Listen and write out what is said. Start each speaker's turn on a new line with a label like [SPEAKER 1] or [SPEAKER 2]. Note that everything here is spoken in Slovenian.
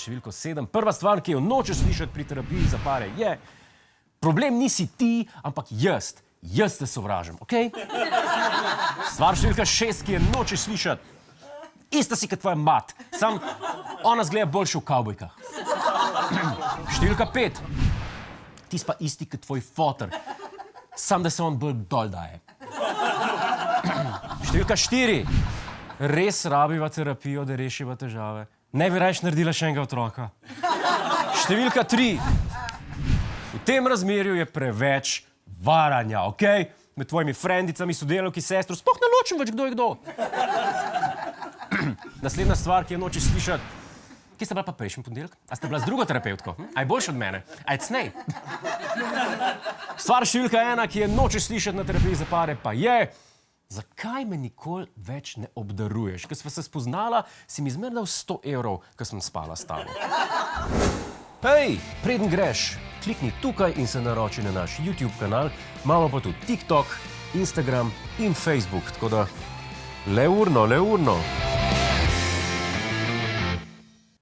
[SPEAKER 1] številko 7. Prva stvar, ki jo nočeš slišati pri terapiji za pare, je: problem nisi ti, ampak jaz. Jaz te sovražim, okej? Stvar številka 6, ki jo nočeš slišati: ista si kot tvoja mat, sam ona zgleda boljše v kavbojkah. Številka 5. Ti si pa isti kot tvoj foter, sam da se on bolj dol daje. Številka 4. Res rabiva terapijo, da rešiva težave. Ne bi rajš naredila še enega otroka. Številka 3. V tem razmerju je preveč varanja, okej? Med tvojimi frendicami, sodelavki, sestro, sploh ne ločim več, kdo je kdo. Naslednja stvar, ki jo nočeš slišati: kje ste bila pa prejšnji ponedeljek? A ste bila z drugo terapevtko? A je boljše od mene? A je cnej? Stvar številka 1, ki jo nočeš slišati na terapiji za pare, pa je: zakaj me nikoli več ne obdaruješ? Ko sva se spoznala, si mi zmeraj dal 100 evrov, ko sem spala s tabo. Hej, preden greš, klikni tukaj in se naroči na naš YouTube kanal, imamo pa tudi TikTok, Instagram in Facebook, tako da le urno.